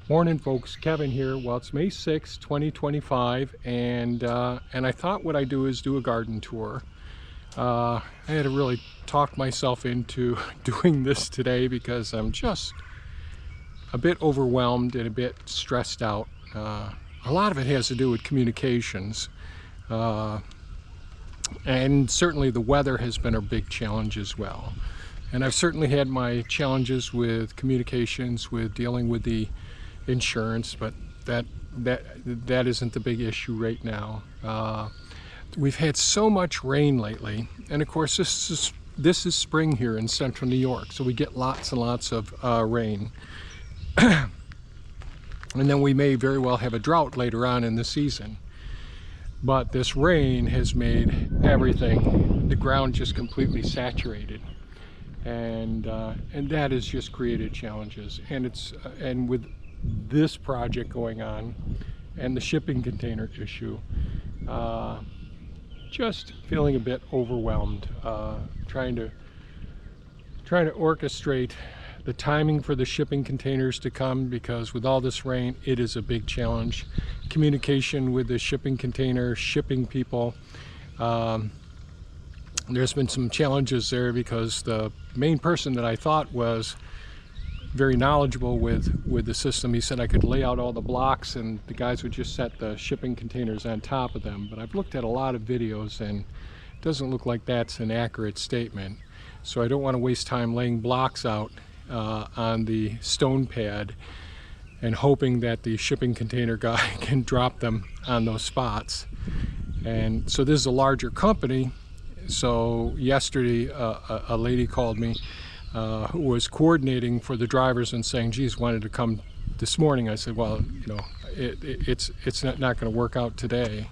Morning folks, Kevin here. Well, it's May 6, 2025, and I thought what I'd do is do a garden tour. I had to really talk myself into doing this today because I'm just a bit overwhelmed and a bit stressed out. A lot of it has to do with communications, and certainly the weather has been a big challenge as well. And I've certainly had my challenges with communications, with dealing with the insurance, but that isn't the big issue right now. We've had so much rain lately, and of course this is spring here in central New York, so we get lots and lots of rain. And then we may very well have a drought later on in the season. But this rain has made everything, the ground just completely saturated, and that has just created challenges. And with this project going on and the shipping container issue, just feeling a bit overwhelmed, trying to orchestrate the timing for the shipping containers to come, because with all this rain it is a big challenge. Communication with the shipping container, shipping people, there's been some challenges there because the main person that I thought was very knowledgeable with the system, he said I could lay out all the blocks and the guys would just set the shipping containers on top of them. But I've looked at a lot of videos and it doesn't look like that's an accurate statement. So I don't want to waste time laying blocks out on the stone pad and hoping that the shipping container guy can drop them on those spots. And so this is a larger company. So yesterday a lady called me who was coordinating for the drivers and saying, geez, wanted to come this morning. I said, well, you know, it's not going to work out today.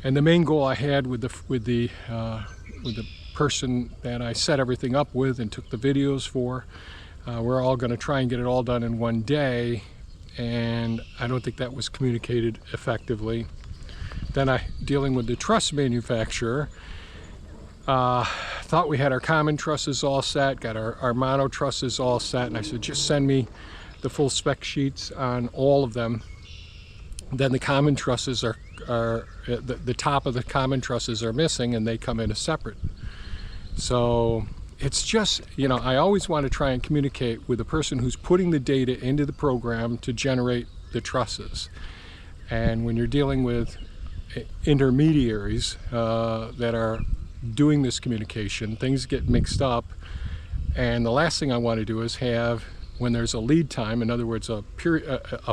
And the main goal I had with the person that I set everything up with and took the videos for, we're all going to try and get it all done in one day, and I don't think that was communicated effectively. Then dealing with the truss manufacturer, thought we had our common trusses all set, got our mono trusses all set, and I said just send me the full spec sheets on all of them. Then the common trusses are the top of the common trusses are missing, and they come in a separate. So it's just, you know, I always want to try and communicate with the person who's putting the data into the program to generate the trusses. And when you're dealing with intermediaries that are doing this communication, things get mixed up, and the last thing I want to do is have, when there's a lead time, in other words a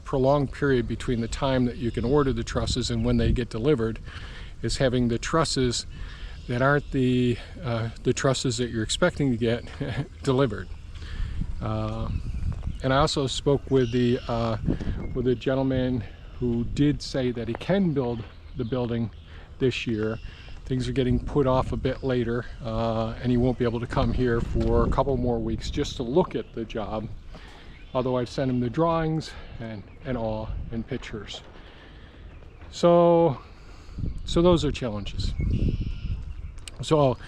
prolonged period between the time that you can order the trusses and when they get delivered, is having the trusses that aren't the trusses that you're expecting to get delivered. And I also spoke with the gentleman who did say that he can build the building this year. Things are getting put off a bit later, and he won't be able to come here for a couple more weeks just to look at the job. Although I've sent him the drawings and all, and pictures. So those are challenges. So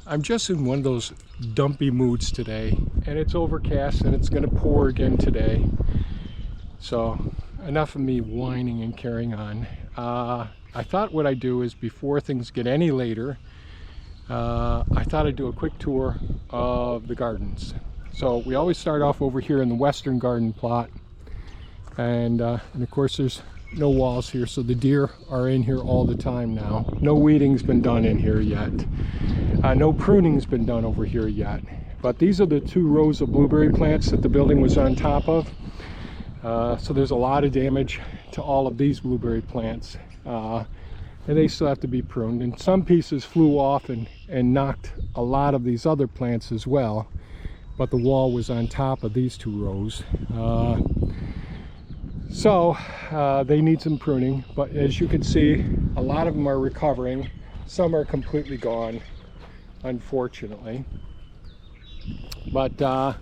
I'm just in one of those dumpy moods today, and it's overcast and it's going to pour again today. So enough of me whining and carrying on. I thought what I'd do is, before things get any later, I thought I'd do a quick tour of the gardens. So we always start off over here in the western garden plot, and of course there's no walls here, so the deer are in here all the time now. No weeding's been done in here yet. No pruning's been done over here yet. But these are the 2 rows of blueberry plants that the building was on top of. So there's a lot of damage to all of these blueberry plants. And they still have to be pruned, and some pieces flew off and knocked a lot of these other plants as well, but the wall was on top of these 2 rows. So they need some pruning, but as you can see, a lot of them are recovering. Some are completely gone, unfortunately, but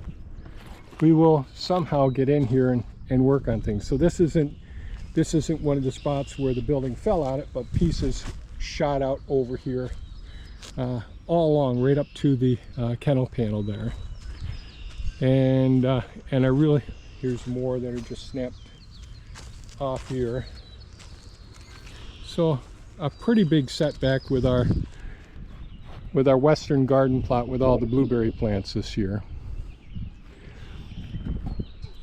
we will somehow get in here and work on things. So this isn't one of the spots where the building fell on it, but pieces shot out over here all along, right up to the kennel panel there. And I really, here's more that are just snapped off here. So a pretty big setback with our western garden plot with all the blueberry plants this year.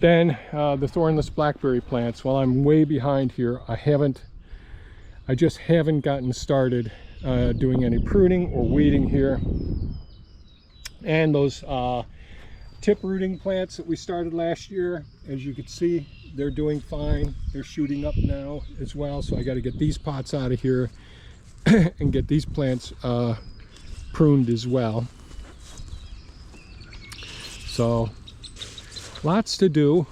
Then the thornless blackberry plants, while I'm way behind here, I just haven't gotten started doing any pruning or weeding here. And those tip rooting plants that we started last year, as you can see, they're doing fine. They're shooting up now as well, so I got to get these pots out of here and get these plants pruned as well. So lots to do.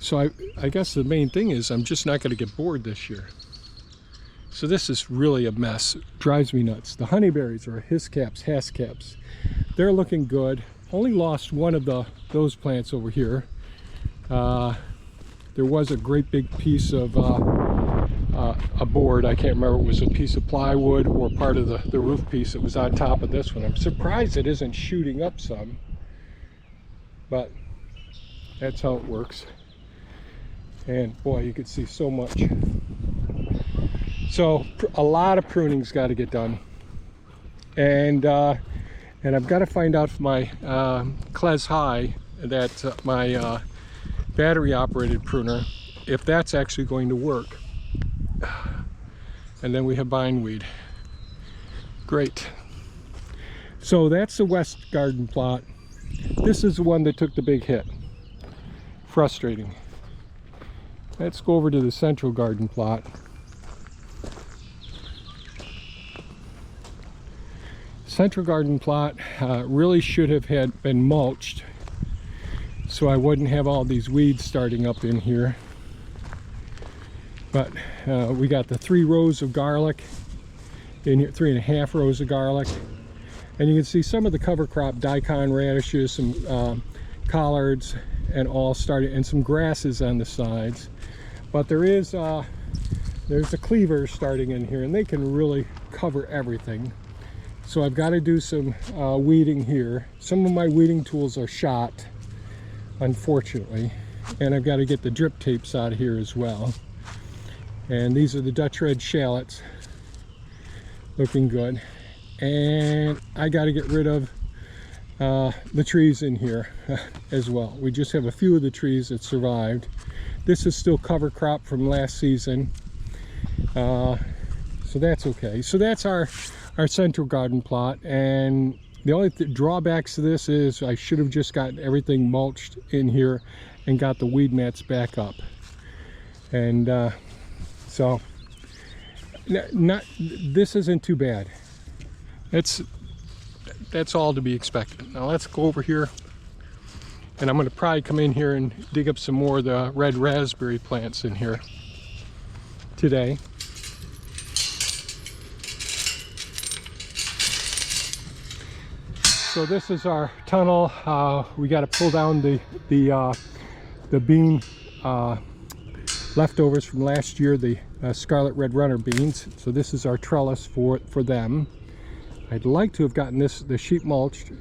So I guess the main thing is I'm just not going to get bored this year. So this is really a mess. It drives me nuts. The honeyberries are hiscaps, hascaps. They're looking good. Only lost one of those plants over here. There was a great big piece of a board. I can't remember, it was a piece of plywood or part of the roof piece that was on top of this one. I'm surprised it isn't shooting up some, but that's how it works. And boy, you could see so much. So a lot of pruning's got to get done, and I've got to find out from my Kles High, that my battery operated pruner, if that's actually going to work. And then we have bindweed. Great. So that's the west garden plot. This is the one that took the big hit. Frustrating. Let's go over to the central garden plot. Central garden plot really should have been mulched, so I wouldn't have all these weeds starting up in here. But we got the 3 rows of garlic in here, 3.5 rows of garlic, and you can see some of the cover crop daikon radishes, some collards, and all started, and some grasses on the sides. But there's a cleaver starting in here, and they can really cover everything. So I've got to do some weeding here. Some of my weeding tools are shot, unfortunately, and I've got to get the drip tapes out of here as well. And these are the Dutch red shallots, looking good. And I got to get rid of the trees in here as well. We just have a few of the trees that survived. This is still cover crop from last season, so that's okay. So that's our central garden plot, and the only drawbacks to this is I should have just gotten everything mulched in here and got the weed mats back up. And so this isn't too bad. That's all to be expected. Now let's go over here, and I'm going to probably come in here and dig up some more of the red raspberry plants in here today. So this is our tunnel. We got to pull down the bean leftovers from last year, the scarlet red runner beans. So this is our trellis for them. I'd like to have gotten the sheep mulched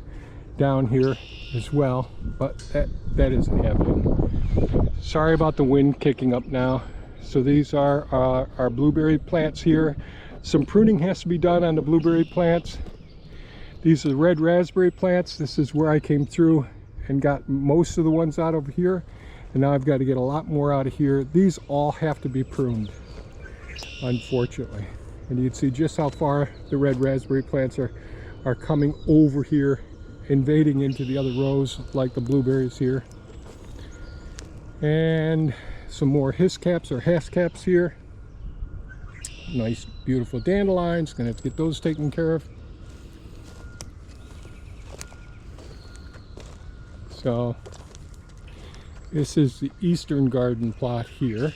down here as well, but that isn't happening. Sorry about the wind kicking up now. So these are our blueberry plants here. Some pruning has to be done on the blueberry plants. These are the red raspberry plants. This is where I came through and got most of the ones out over here, and now I've got to get a lot more out of here. These all have to be pruned, unfortunately. And you can see just how far the red raspberry plants are coming over here, invading into the other rows like the blueberries here. And some more hiscaps or hascaps here. Nice beautiful dandelions, gonna have to get those taken care of. So this is the eastern garden plot here.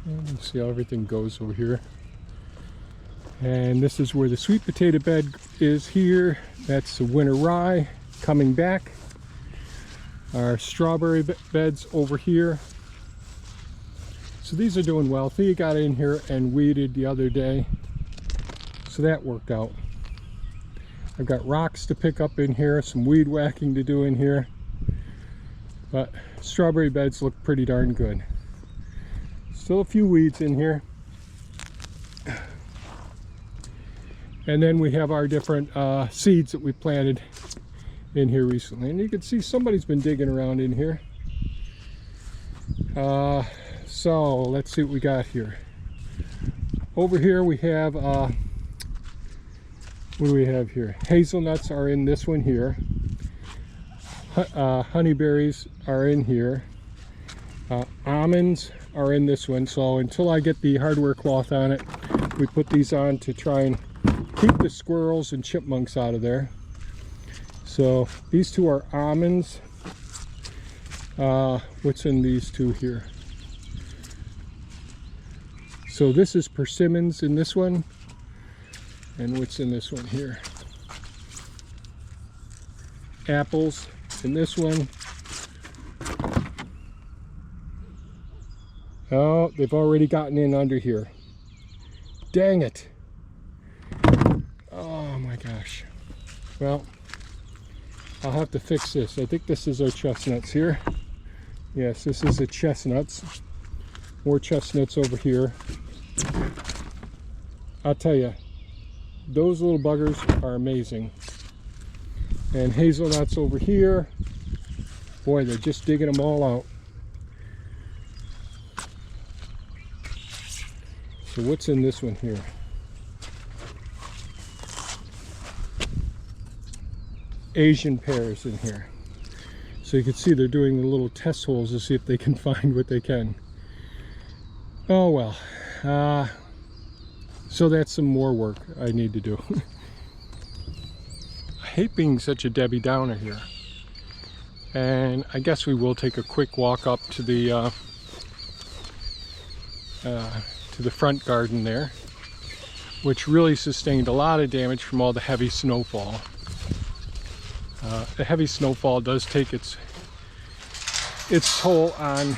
And you see how everything goes over here. And this is where the sweet potato bed is here. That's the winter rye coming back. Our strawberry beds over here. So these are doing well. Thea got in here and weeded the other day, so that worked out. I've got rocks to pick up in here, some weed whacking to do in here, but strawberry beds look pretty darn good. Still a few weeds in here. And then we have our different seeds that we planted in here recently. And you can see somebody's been digging around in here. So let's see what we got here. Over here we have, what do we have here? Hazelnuts are in this one here. Honeyberries are in here. Almonds are in this one. So until I get the hardware cloth on it, we put these on to try and keep the squirrels and chipmunks out of there. So these two are almonds. What's in these two here? So this is persimmons in this one. And what's in this one here? Apples in this one. Oh, they've already gotten in under here. Dang it. Oh my gosh. Well, I'll have to fix this. I think this is our chestnuts here. Yes, this is the chestnuts. More chestnuts over here. I'll tell you, those little buggers are amazing. And hazelnuts over here. Boy, they're just digging them all out. So what's in this one here? Asian pears in here. So you can see they're doing the little test holes to see if they can find what they can. Oh well. So that's some more work I need to do. I hate being such a Debbie Downer here. And I guess we will take a quick walk up to the front garden there, which really sustained a lot of damage from all the heavy snowfall. The heavy snowfall does take its toll on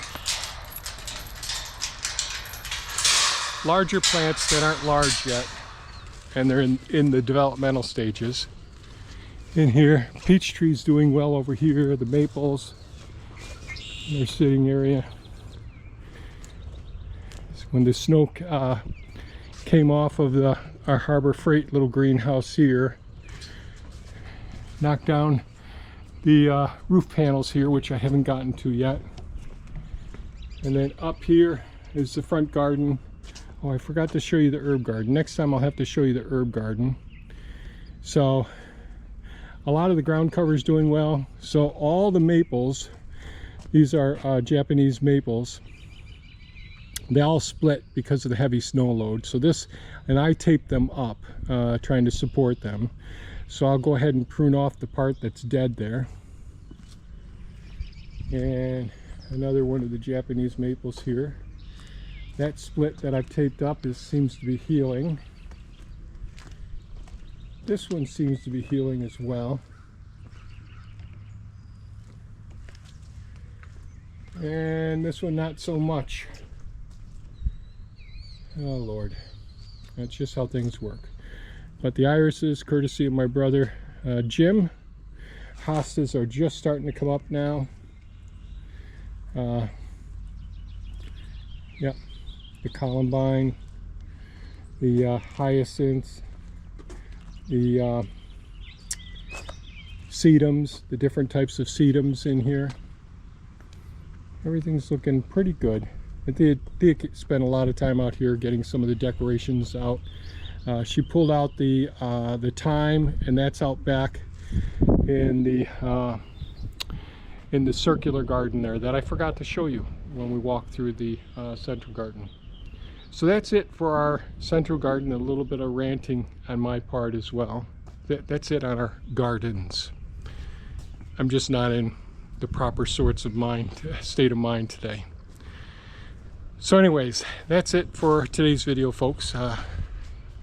larger plants that aren't large yet, and they're in the developmental stages. In here, peach trees doing well over here, the maples, their sitting area. When the snow came off of our Harbor Freight little greenhouse here, knocked down the roof panels here, which I haven't gotten to yet. And then up here is the front garden. Oh, I forgot to show you the herb garden. Next time I'll have to show you the herb garden. So a lot of the ground cover is doing well. So all the maples, these are Japanese maples, they all split because of the heavy snow load. So this, and I taped them up, trying to support them. So I'll go ahead and prune off the part that's dead there. And another one of the Japanese maples here. That split that I've taped up seems to be healing. This one seems to be healing as well. And this one not so much. Oh Lord, that's just how things work. But the irises, courtesy of my brother Jim, hostas are just starting to come up now. Yep, the columbine, the hyacinths, the sedums, the different types of sedums in here. Everything's looking pretty good. I did spend a lot of time out here getting some of the decorations out. She pulled out the thyme, and that's out back in the circular garden there that I forgot to show you when we walked through the central garden. So that's it for our central garden. A little bit of ranting on my part as well. That's it on our gardens. I'm just not in the proper state of mind today. So anyways, that's it for today's video, folks. I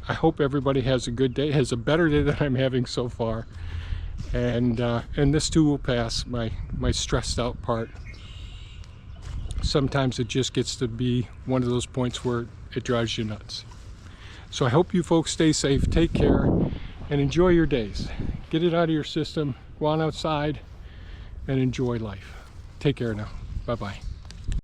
hope everybody has a good day, has a better day than I'm having so far. And this too will pass, my stressed out part. Sometimes it just gets to be one of those points where it drives you nuts. So I hope you folks stay safe, take care, and enjoy your days. Get it out of your system, go on outside and enjoy life. Take care now. Bye-bye.